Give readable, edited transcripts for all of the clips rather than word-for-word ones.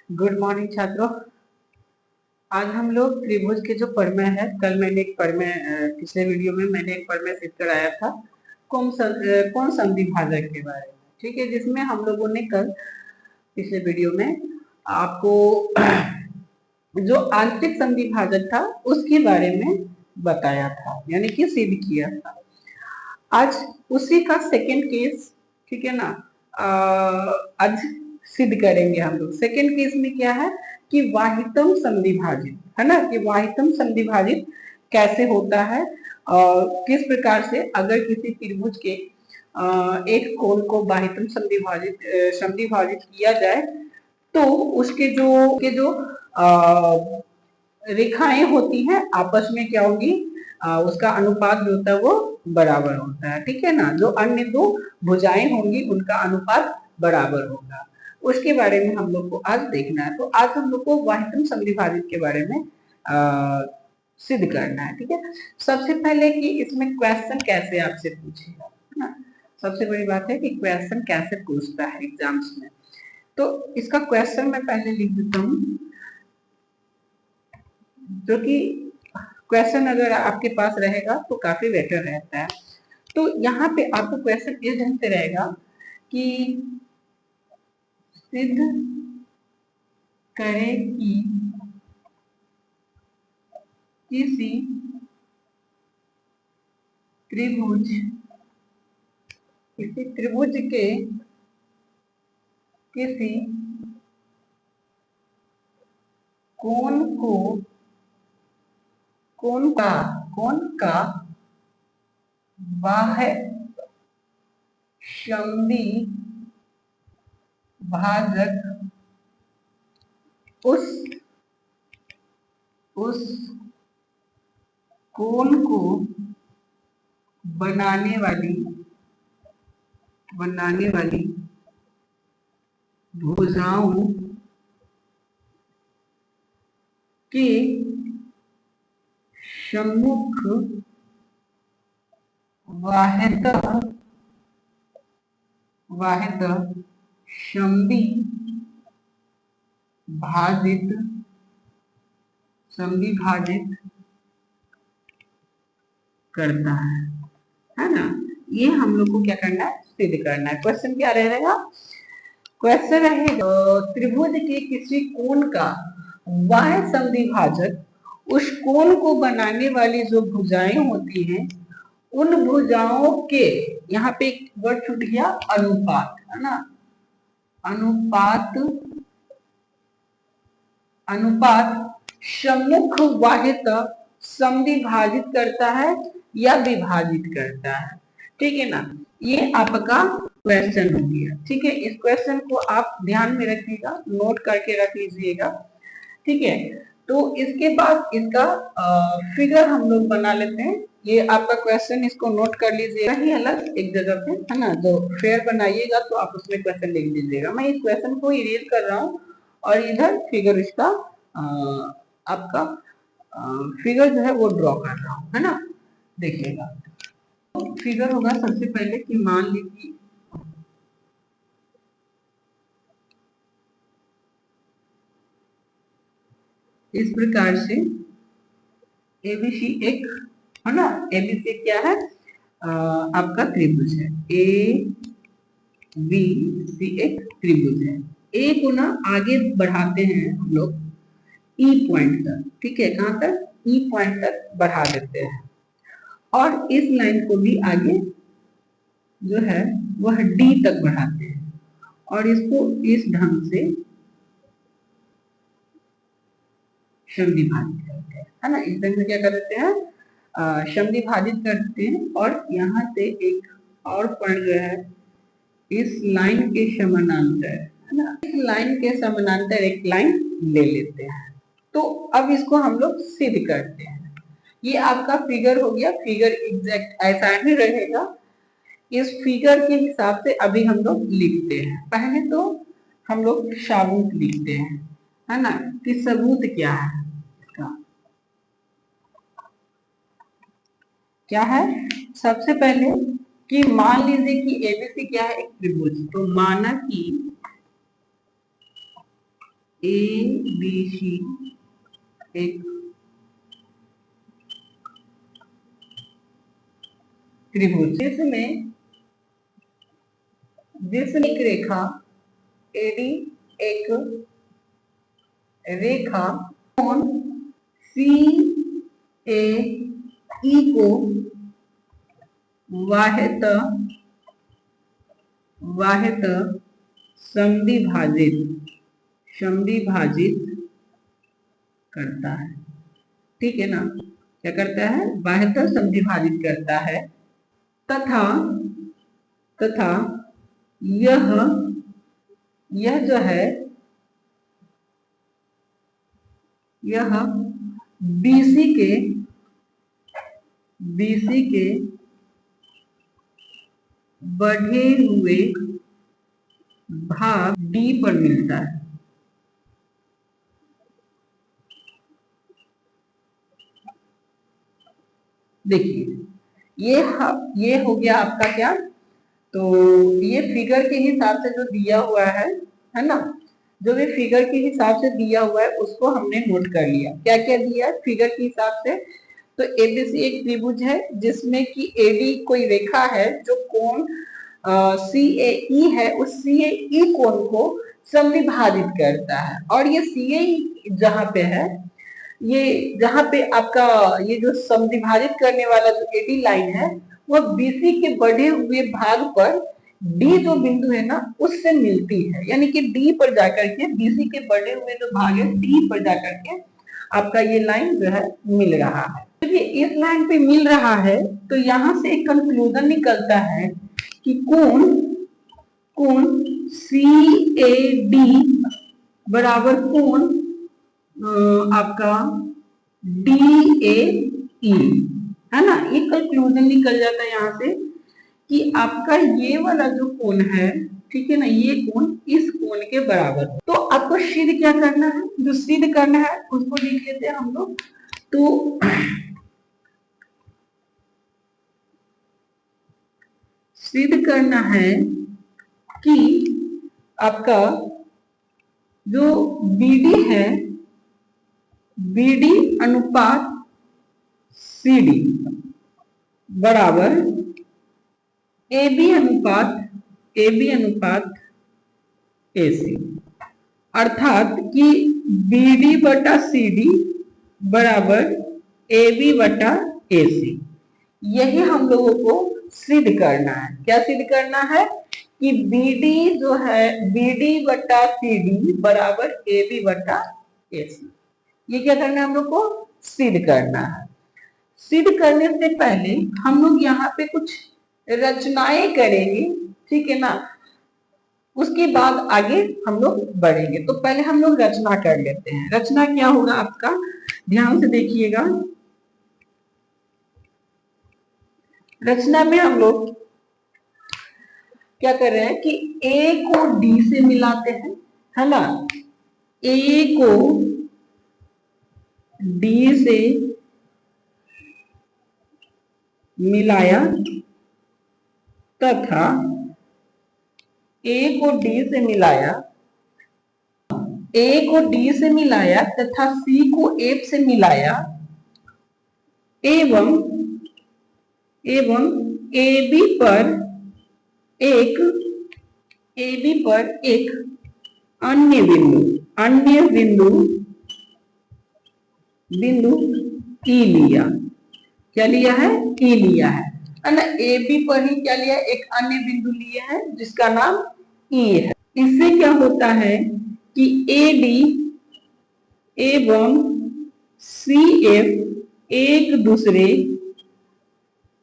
Good morning छात्रों। आज हम लोग त्रिभुज के जो प्रमेय है, कल मैंने एक प्रमेय पिछले वीडियो में मैंने एक प्रमेय सिद्ध कराया था कौन संधि भाजक के बारे में। ठीक है, जिसमें हम लोगों ने कल पिछले वीडियो में आपको जो आंतरिक संधि भाजक था उसके बारे में बताया था, यानी कि सिद्ध किया था। आज उसी का सेकेंड केस, ठीक है ना, आज सिद्ध करेंगे हम लोग। सेकेंड केस में क्या है कि वाहितम संधिभाजित, है ना, कि वाहितम संधिभाजित कैसे होता है और किस प्रकार से अगर किसी त्रिभुज के एक कोण को वाहितम संधिभाजित किया जाए तो उसके जो रेखाएं होती हैं आपस में क्या होगी, उसका अनुपात जो होता है वो बराबर होता है। ठीक है ना, जो अन्य दो भुजाएं होंगी उनका अनुपात बराबर होगा। उसके बारे में हम लोग को आज देखना है। तो आज हम लोग को वाहितम संधिभाजित के बारे में सिद्ध करना है। ठीक है, सबसे पहले कि इसमें क्वेश्चन कैसे आपसे पूछेगा, है ना। सबसे बड़ी बात है कि क्वेश्चन कैसे पूछता है एग्जाम्स में। तो इसका क्वेश्चन मैं पहले लिख देता हूँ, जो कि क्वेश्चन अगर आपके पास रहेगा तो काफी बेटर रहता है। तो यहाँ पे आपको क्वेश्चन इस ढंग से रहेगा कि सिद्ध करें कि किसी त्रिभुज के किसी कोण का बाह्य संधि भाजक उस कोण को बनाने वाली भुजाओं के सम्मुख वाहित संधि भाजित करता है ना। ये हम लोग को क्या करना है, सिद्ध करना है। क्वेश्चन क्या रहेगा, क्वेश्चन रहेगा त्रिभुज के किसी कोण का बाह्य संधि भाजक उस कोण को बनाने वाली जो भुजाएं होती हैं उन भुजाओं के, यहाँ पे एक वर्ड छूट गया, अनुपात, है ना, अनुपात सम्मुख वाहित संधि भाजित करता है या विभाजित करता है। ठीक है ना, ये आपका क्वेश्चन हो गया। ठीक है, इस क्वेश्चन को आप ध्यान में रखिएगा, नोट करके रख लीजिएगा। ठीक है, तो इसके बाद इसका फिगर हम लोग बना लेते हैं। ये आपका क्वेश्चन, इसको नोट कर लीजिएगा ही अलग एक जगह पे, है ना। जो फेयर बनाइएगा तो आप उसमें क्वेश्चन लिख लीजिएगा। मैं इस क्वेश्चन को इरेज कर रहा हूँ और इधर फिगर इसका आपका फिगर जो है वो ड्रॉ कर रहा हूँ, है ना। देखिएगा, फिगर होगा सबसे पहले कि मान लीजिए इस प्रकार से एबीसी एक, है ना, एबीसी क्या है, आपका त्रिभुज है। ए बी सी एक त्रिभुज है। ए को ना आगे बढ़ाते हैं हम लोग ई पॉइंट तक। ठीक है, कहां तक, ई पॉइंट तक बढ़ा देते हैं और इस लाइन को भी आगे जो है वह डी तक बढ़ाते हैं और इसको इस ढंग से संधि भाजित करते हैं, है ना। इस ढंग से क्या कर देते हैं, संधि भाजित करते हैं और यहाँ से एक और पॉइंट जो है इस लाइन के समानांतर, है ना, इस लाइन के समानांतर एक लाइन ले लेते हैं। तो अब इसको हम लोग सिद्ध करते हैं। ये आपका फिगर हो गया। फिगर एग्जैक्ट ऐसा ही रहेगा। इस फिगर के हिसाब से अभी हम लोग लिखते हैं। पहले तो हम लोग सबूत लिखते हैं, है ना, कि सबूत क्या है इसका, क्या है। सबसे पहले कि मान लीजिए कि एबीसी क्या है, एक त्रिभुज। तो माना कि ए बी सी एक त्रिभुज, जिसमें एक रेखा एडी, एक रेखा कोण सी ए ई को वाहित समद्विभाजित करता है। ठीक है ना, क्या करता है? वाहित समद्विभाजित करता है तथा यह जो है यह BC के बढ़े हुए भाग D पर मिलता है। देखिए ये हो गया आपका क्या, तो ये फिगर के हिसाब से जो दिया हुआ है ना, जो भी फिगर के हिसाब से दिया हुआ है उसको हमने नोट कर लिया। क्या क्या दिया है फिगर के हिसाब से? तो एबीसी एक त्रिभुज है जिसमें कि एडी कोई रेखा है जो कोण CAE है, उस CAE कोण को समद्विभाजित करता है। और ये CAE जहां पे है, ये जहां पे आपका ये जो समद्विभाजित करने वाला जो एडी लाइन है वह BC के बढ़े हुए भाग पर D जो बिंदु है ना उससे मिलती है, यानी कि D पर जाकर के BC के बढ़े हुए जो भाग है D पर जाकर के आपका ये लाइन जो है मिल रहा है। तो ये इस लाइन पे मिल रहा है तो यहां से एक कंक्लूजन निकलता है कि कोण CAD बराबर कोण आपका DAE है ना। ये कंक्लूजन निकल जाता है यहाँ से कि आपका ये वाला जो कोण है, ठीक है ना, ये कोण इस कोण के बराबर है। तो आपको सिद्ध क्या करना है? जो सिद्ध करना है उसको लिख लेते हैं हम लोग। तो सिद्ध करना है कि आपका जो BD है, BD अनुपात CD बराबर AB अनुपात AC, अर्थात कि BD बटा CD बराबर AB बटा AC। यही हम लोगों को सिद्ध करना है। क्या सिद्ध करना है? कि BD जो है BD बटा CD बराबर AB बटा AC। ये क्या करना है हम लोग को? सिद्ध करना है। सिद्ध करने से पहले हम लोग यहाँ पे कुछ रचनाएं करेंगे, ठीक है ना, उसके बाद आगे हम लोग बढ़ेंगे। तो पहले हम लोग रचना कर लेते हैं। रचना क्या होगा आपका, ध्यान से देखिएगा। रचना में हम लोग क्या कर रहे हैं कि A को D से मिलाते हैं, है ना। A को D से मिलाया तथा A को D से मिलाया, A को D से मिलाया तथा C को F से मिलाया एवं AB पर एक अन्य बिंदु E लिया। क्या लिया है? E लिया है ना। AB पर ही क्या लिया? एक अन्य बिंदु लिया है जिसका नाम E है। इससे क्या होता है कि AD एवं CF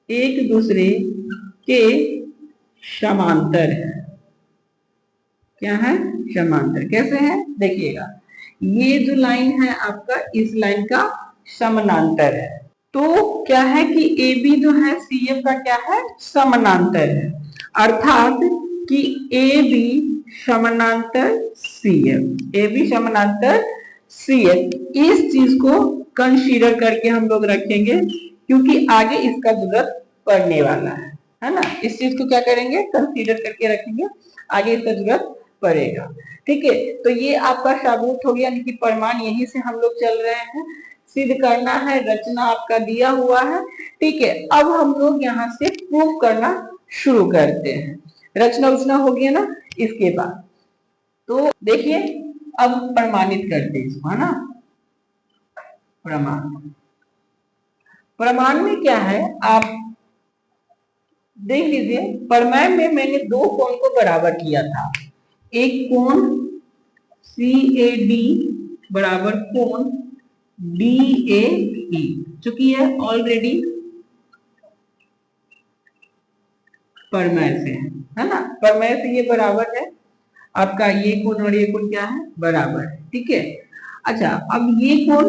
एक दूसरे के समांतर है। क्या है? समांतर। कैसे है? देखिएगा, ये जो लाइन है आपका इस लाइन का समानांतर है। तो क्या है कि AB जो है CF का क्या है? समानांतर है। अर्थात कि AB समानांतर CF, इस चीज को कंसीडर करके हम लोग रखेंगे क्योंकि आगे इसका जरूरत पड़ने वाला है ना। इस चीज को क्या करेंगे? कंसीडर करके रखेंगे, आगे इसका जरूरत पड़ेगा। ठीक है, तो ये आपका साबित हो गया, यानी कि प्रमाण यहीं से हम लोग चल रहे हैं, सिद्ध करना है, रचना आपका दिया हुआ है। ठीक है, अब हम लोग यहाँ से प्रूफ करना शुरू करते हैं। रचना उचना हो गया ना, इसके बाद तो देखिए अब प्रमाणित करते हैं इसको, है ना। प्रमाण, प्रमाण में क्या है आप देख लीजिए। प्रमेय में मैंने दो कोण को बराबर किया था, एक कोण CAD बराबर कोण DAE, चूंकि है ऑलरेडी प्रमेय से है ना, प्रमेय से ये बराबर है आपका, ये कोण और ये कोण क्या है, बराबर है। ठीक है, अच्छा अब ये कोण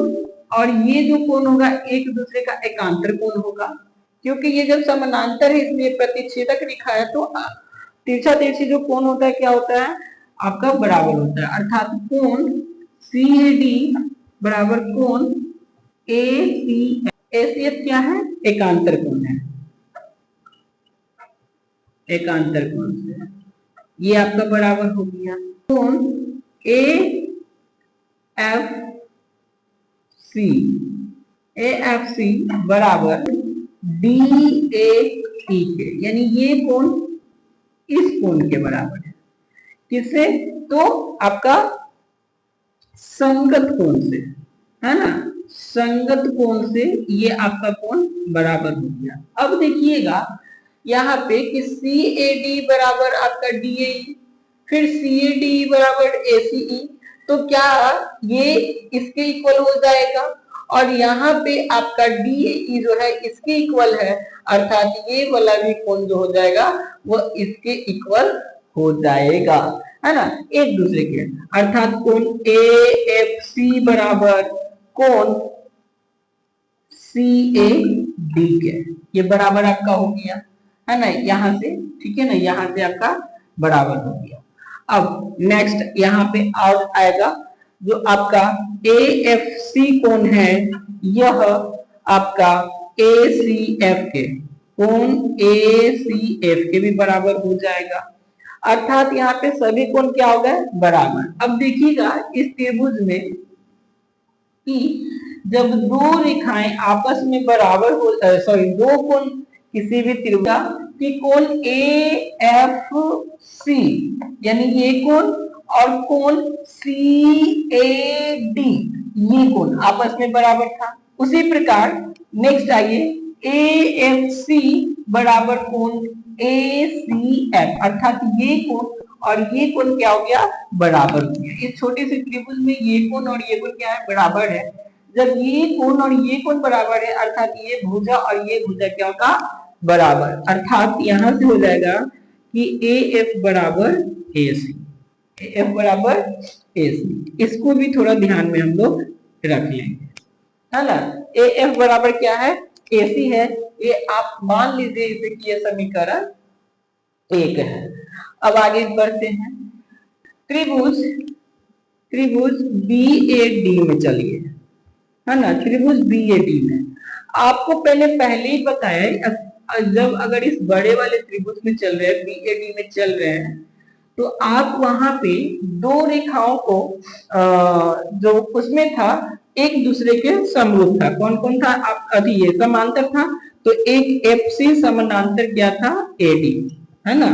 और ये जो कोण होगा एक दूसरे का एकांतर कोण होगा, क्योंकि ये जब समानांतर है इसलिए प्रतिच्छेदक लिखा है, तो तिरछा तिरछी जो कोण होता है क्या होता है आपका बराबर होता है, अर्थात कोण CAD बराबर कोण ACF। ACF क्या है, एकांतर कोण है, एकांतर कोण से ये आपका बराबर हो गया कोण AFC बराबर DAE के, यानी ये कोण इस कोण के बराबर है, किससे, तो आपका संगत कोण से, है ना, संगत कोण से ये आपका कोण बराबर हो गया। अब देखिएगा यहाँ पे कि CAD बराबर आपका DAE, फिर CAD बराबर ACE, तो क्या ये इसके इक्वल हो जाएगा, और यहाँ पे आपका DAE जो है इसके इक्वल है, अर्थात ये वाला भी कोण जो हो जाएगा वो इसके इक्वल हो जाएगा, है ना, एक दूसरे के, अर्थात कोण AFC बराबर कोण CAD के, ये बराबर आपका हो गया, है ना, यहां से, ठीक है ना, यहां से आपका बराबर हो गया। अब नेक्स्ट यहाँ पे और आएगा जो आपका AFC कोण है, यह आपका ACF के, कोण ACF के भी बराबर हो जाएगा, अर्थात यहाँ पे सभी कोण क्या हो गए, बराबर। अब देखिएगा इस त्रिभुज में कि जब दो रेखाएं आपस में बराबर हो, सॉरी दो कोण किसी भी त्रिभुज कि कोण AFC यानी ये कोण और कोण CAD ये कोण आपस में बराबर था, उसी प्रकार नेक्स्ट आइए AFC बराबर कोण ACF, अर्थात ये कोण और ये कोण क्या हो गया, बराबर हो गया। इस छोटे से त्रिभुज में ये कोण और ये कोण क्या है, बराबर है। जब ये कोण और ये कोण बराबर है अर्थात ये भुजा और ये भुजा क्या होगा, बराबर, अर्थात यहां से हो जाएगा कि AF बराबर AC, AF बराबर AC। इसको भी थोड़ा ध्यान में हम लोग रख लेंगे, है ना। AF बराबर क्या है, AC है, ये आप मान लीजिए इसे कि ये समीकरण 1 है। अब आगे बढ़ते हैं, त्रिभुज BAD में चलिए, है ना, त्रिभुज BAD में आपको पहले ही बताया, जब अगर इस बड़े वाले त्रिभुज में चल रहे हैं, BAD में चल रहे हैं, तो आप वहां पे दो रेखाओं को जो उसमें था एक दूसरे के समरूप था, कौन कौन था, आप अभी ये समांतर था, तो एक FC समानांतर क्या था, AD, है ना,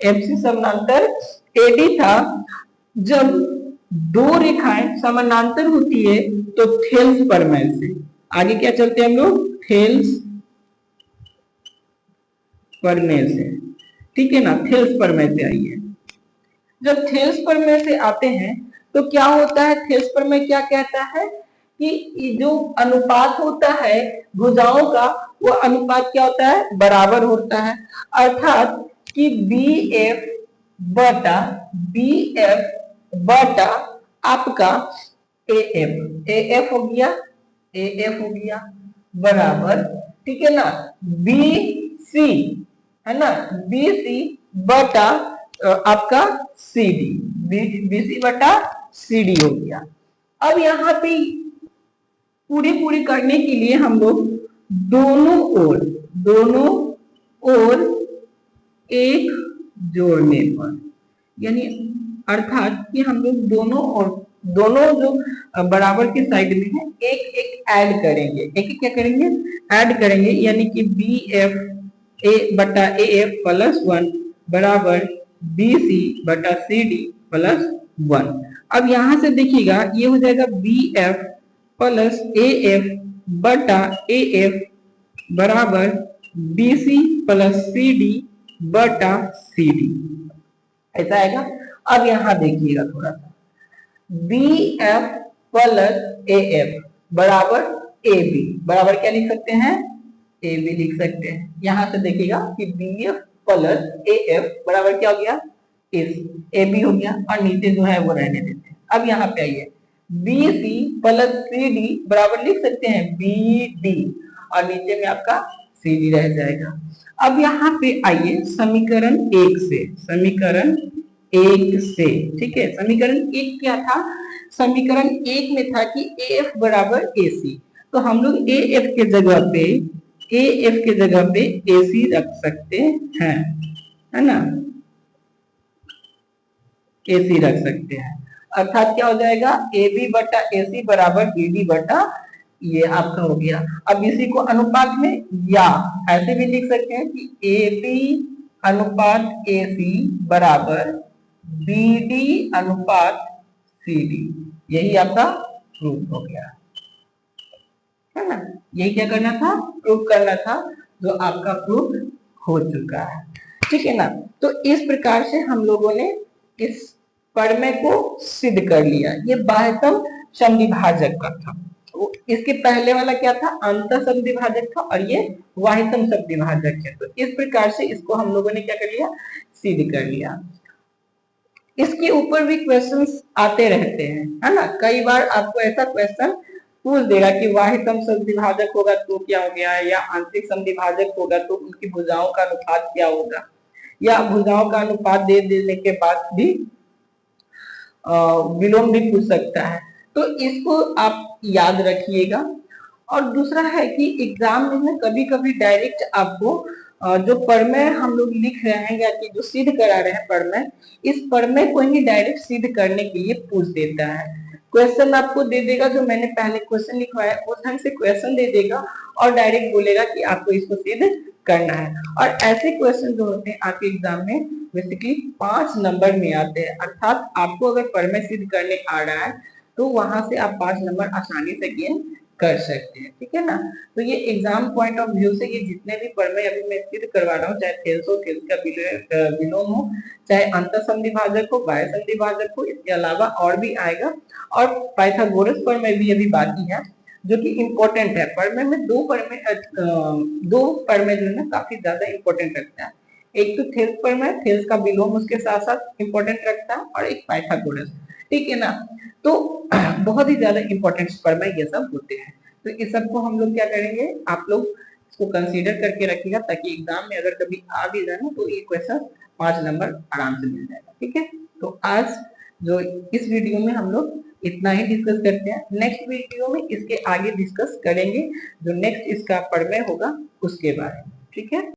FC समानांतर AD था। जब दो रेखाएं समानांतर होती है तो थेल्स प्रमेय से आगे क्या चलते हैं हम लोग, थेल्स प्रमेय से, ठीक है ना, थेल्स प्रमेय से आइए। जब थेल्स प्रमेय से आते हैं तो क्या होता है, थेल्स प्रमेय क्या कहता है कि जो अनुपात होता है भुजाओं का, वो अनुपात क्या होता है, बराबर होता है, अर्थात कि BF बटा आपका AF हो गया बराबर, ठीक है ना, BC, है ना, BC बटा आपका CD, BC बटा CD हो गया। अब यहाँ पे पूरी करने के लिए हम लोग दोनों ओर एक जोड़ने पर, यानी अर्थात कि हम लोग दोनों जो बराबर के साइड में है एक एक ऐड करेंगे, एक एक क्या करेंगे, ऐड करेंगे, यानी कि बी एफ ए बटा ए एफ प्लस 1 बराबर बी सी बटा सी डी प्लस 1। अब यहां से देखिएगा ये हो जाएगा B F plus A F बटा ए एफ बराबर B C plus C D बटा सी डी, ऐसा आएगा। अब यहां देखिएगा थोड़ा सा, B F plus A F बराबर ए बी, बराबर क्या लिख सकते हैं, ए बी लिख सकते हैं। यहां से देखिएगा कि B F plus A F बराबर क्या हो गया, ए बी हो गया, और नीचे जो है वो रहने देते हैं। अब यहाँ पे आइए, B C plus C D बराबर लिख सकते हैं बी डी, और नीचे में आपका सी डी रह जाएगा। अब यहाँ पे आइए समीकरण एक से, समीकरण एक से, ठीक है। समीकरण एक क्या था, समीकरण एक में था कि ए एफ बराबर ए सी, तो हम लोग ए एफ के जगह पे ए सी रख सकते हैं, है ना, ए सी रख सकते हैं। अर्थात क्या हो जाएगा, ए बी बटा ए सी बराबर बी डी बटा, ये आपका हो गया। अब इसी को अनुपात में या ऐसे भी लिख सकते हैं कि ए बी अनुपात ए सी बराबर बी डी अनुपात सी डी, यही आपका प्रूफ हो गया, है ना। यही क्या करना था, प्रूफ करना था, जो आपका प्रूफ हो चुका है, ठीक है ना। तो इस प्रकार से हम लोगों ने इस प्रमेय को सिद्ध कर लिया। ये बाह्यतम समद्विभाजक का था, इसके पहले वाला क्या था, अंतः समद्विभाजक था, और ये बाह्यतम समद्विभाजक है। तो इस प्रकार से इसको हम लोगों ने क्या कर लिया, सिद्ध कर लिया। इसके ऊपर भी क्वेश्चंस आते रहते हैं, है ना। कई बार आपको ऐसा क्वेश्चन पूछ देगा कि बाह्यतम समद्विभाजक होगा तो क्या हो गया, या आंतरिक समद्विभाजक होगा तो उनकी भुजाओं का अनुपात क्या होगा, या भुजाओं का अनुपात दे देने के बाद भी विलोम भी पूछ सकता है। तो इसको आप याद रखिएगा। और दूसरा है कि एग्जाम में कभी कभी डायरेक्ट आपको जो प्रमेय हम लोग लिख रहे हैं या कि जो सिद्ध करा रहे हैं प्रमेय, इस प्रमेय को ही डायरेक्ट सिद्ध करने के लिए पूछ देता है। क्वेश्चन आपको दे देगा, जो मैंने पहले क्वेश्चन लिखवाया उस ढंग से क्वेश्चन दे देगा और डायरेक्ट बोलेगा कि आपको इसको सिद्ध करना है। और ऐसे क्वेश्चन जो होते हैं आपके एग्जाम में बेसिकली 5 नंबर में आते हैं। अर्थात आपको अगर प्रमेय सिद्ध करने आ रहा है तो वहां से आप 5 नंबर आसानी से गेन कर सकते हैं, ठीक है ना। तो ये एग्जाम पॉइंट ऑफ व्यू से ये जितने भी प्रमेय अभी मैं सिद्ध करवा रहा हूँ, चाहे थेल्स हो, थेल्स का विलोम हो, चाहे अंतः समद्विभाजक हो, बाह्य समद्विभाजक हो, इसके अलावा और भी आएगा। और पाइथागोरस प्रमेय भी अभी बाकी है, जो कि इम्पोर्टेंट है। प्रमेय में दो प्रमेय जो है ना काफी ज्यादा इम्पोर्टेंट रखता है। एक तो थेल्स प्रमेय, थेल्स का विलोम उसके साथ साथ इम्पोर्टेंट रखता है, और एक पाइथागोरस, ठीक है ना। तो बहुत ही ज्यादा इम्पोर्टेंट प्रमेय ये सब होते हैं। तो इस सब को हम लोग क्या करेंगे, आप लोग इसको कंसीडर करके रखिएगा, ताकि एग्जाम में अगर कभी आ भी जाए ना तो ये क्वेश्चन 5 नंबर आराम से मिल जाएगा, ठीक है। तो आज जो इस वीडियो में हम लोग इतना ही डिस्कस करते हैं। नेक्स्ट वीडियो में इसके आगे डिस्कस करेंगे, जो नेक्स्ट इसका प्रमेय होगा उसके बारे में, ठीक है।